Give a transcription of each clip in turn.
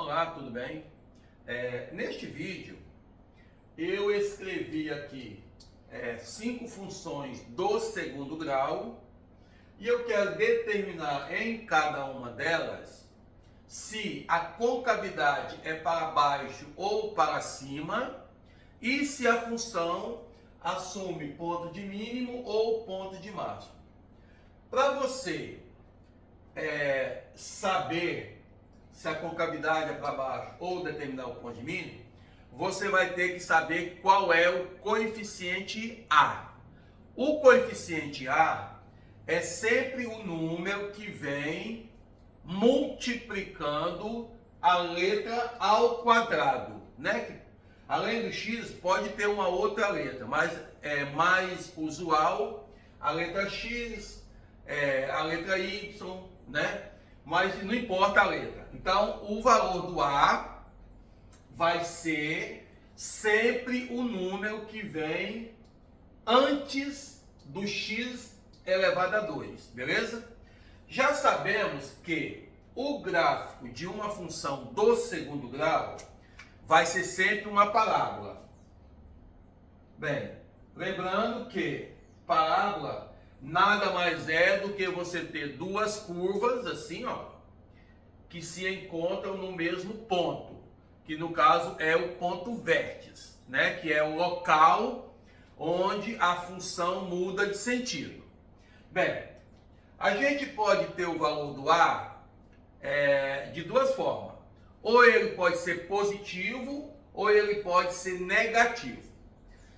Olá, tudo bem? Neste vídeo eu escrevi aqui 5 funções do segundo grau e eu quero determinar em cada uma delas se a concavidade é para baixo ou para cima e se a função assume ponto de mínimo ou ponto de máximo. Para você saber se a concavidade é para baixo ou determinar o ponto de mínimo, você vai ter que saber qual é o coeficiente A. O coeficiente A é sempre o número que vem multiplicando a letra ao quadrado, né? Além do x, pode ter uma outra letra, mas é mais usual a letra x, a letra y, né? Mas não importa a letra. Então, o valor do A vai ser sempre o número que vem antes do x elevado a 2, beleza? Já sabemos que o gráfico de uma função do segundo grau vai ser sempre uma parábola. Bem, lembrando que parábola nada mais é do que você ter duas curvas assim, ó, que se encontram no mesmo ponto, que no caso é o ponto vértice, né? Que é o local onde a função muda de sentido. Bem, a gente pode ter o valor do A de duas formas. Ou ele pode ser positivo, ou ele pode ser negativo.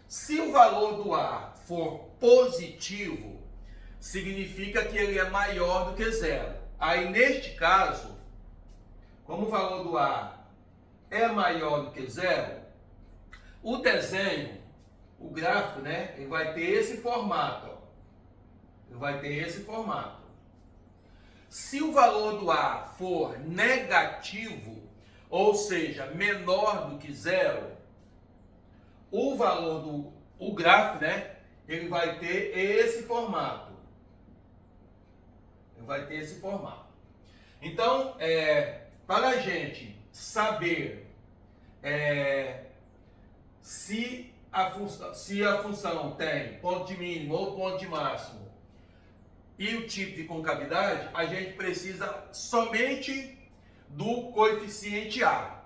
Se o valor do A for positivo, significa que ele é maior do que zero. Aí, neste caso, como o valor do A é maior do que zero, o desenho, o gráfico, né, ele vai ter esse formato. Ó. Ele vai ter esse formato. Se o valor do A for negativo, ou seja, menor do que zero, o valor o gráfico, né, ele vai ter esse formato. Vai ter esse formato. Então, para a gente saber se a função tem ponto de mínimo ou ponto de máximo e o tipo de concavidade, a gente precisa somente do coeficiente A.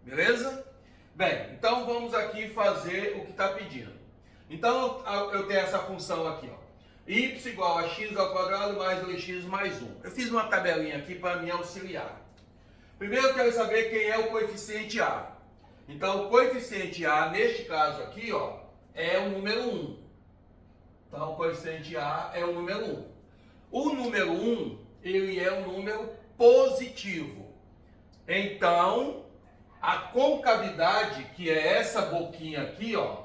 Beleza? Bem, então vamos aqui fazer o que está pedindo. Então, eu tenho essa função aqui, ó. Y igual a x ao quadrado mais 2x mais 1. Eu fiz uma tabelinha aqui para me auxiliar. Primeiro eu quero saber quem é o coeficiente A. Então, o coeficiente A, neste caso aqui, ó, é o número 1. Então, o coeficiente A é o número 1. O número 1, ele é um número positivo. Então, a concavidade, que é essa boquinha aqui, ó,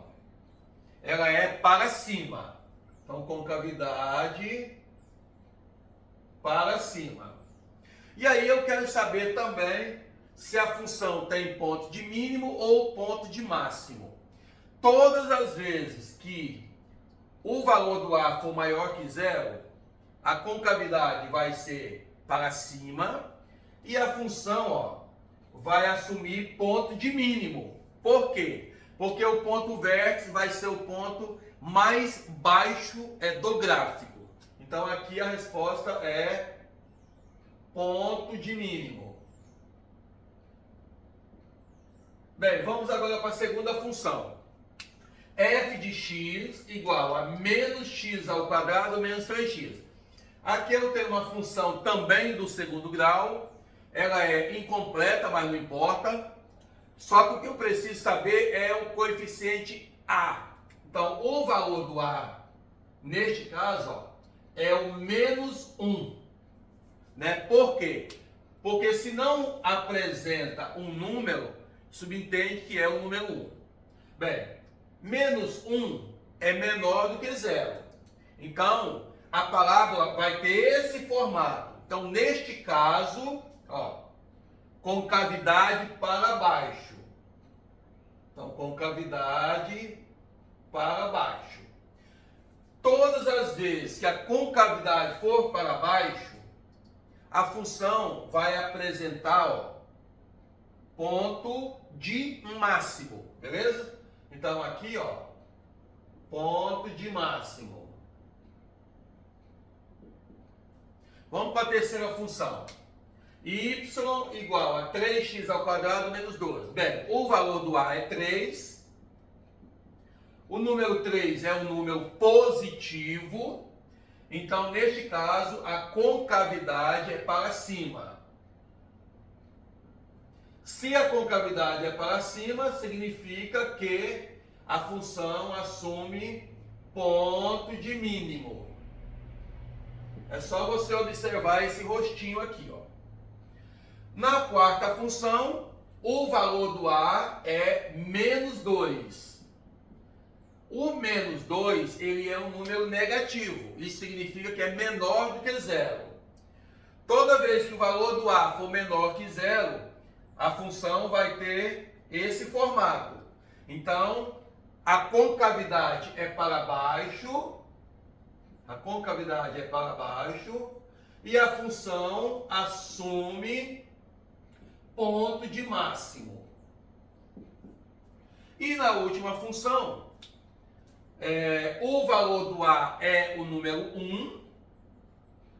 ela é para cima. Então, concavidade para cima. E aí eu quero saber também se a função tem ponto de mínimo ou ponto de máximo. Todas as vezes que o valor do A for maior que zero, a concavidade vai ser para cima e a função, ó, vai assumir ponto de mínimo. Por quê? Porque o ponto vértice vai ser o ponto mais baixo do gráfico. Então aqui a resposta é ponto de mínimo. Bem, vamos agora para a segunda função. F de x igual a menos x ao quadrado menos 3x. Aqui eu tenho uma função também do segundo grau. Ela é incompleta, mas não importa. Só que o que eu preciso saber é o coeficiente A. Então, o valor do A, neste caso, ó, é o menos 1. Né? Por quê? Porque se não apresenta um número, subentende que é o número 1. Bem, menos 1 é menor do que zero. Então, a parábola vai ter esse formato. Então, neste caso, ó, concavidade para baixo. Então, concavidade para baixo. Todas as vezes que a concavidade for para baixo, a função vai apresentar, ó, ponto de máximo, beleza? Então aqui, ó, ponto de máximo. Vamos para a terceira função. Y igual a 3x ao quadrado menos 12. Bem, o valor do A é 3. O número 3 é um número positivo. Então, neste caso, a concavidade é para cima. Se a concavidade é para cima, significa que a função assume ponto de mínimo. É só você observar esse rostinho aqui, ó. Na quarta função, o valor do A é menos 2. O menos 2, ele é um número negativo. Isso significa que é menor do que zero. Toda vez que o valor do A for menor que zero, a função vai ter esse formato. Então, a concavidade é para baixo. A concavidade é para baixo. E a função assume ponto de máximo. E na última função, o valor do A é o número 1.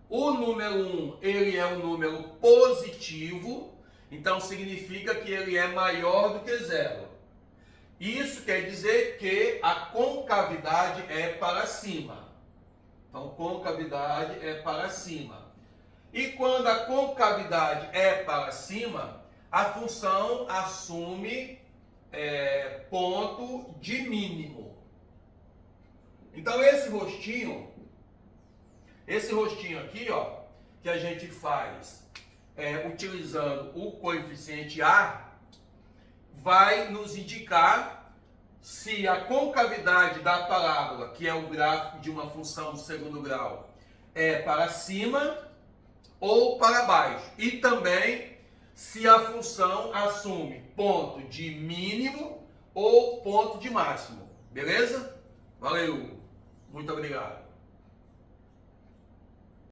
O número 1, ele é um número positivo, então significa que ele é maior do que zero. Isso quer dizer que a concavidade é para cima. Então, concavidade é para cima. E quando a concavidade é para cima, a função assume ponto de mínimo. Então, esse rostinho aqui, ó, que a gente faz utilizando o coeficiente A, vai nos indicar se a concavidade da parábola, que é o gráfico de uma função do segundo grau, é para cima ou para baixo. E também se a função assume ponto de mínimo ou ponto de máximo. Beleza? Valeu! Muito obrigado!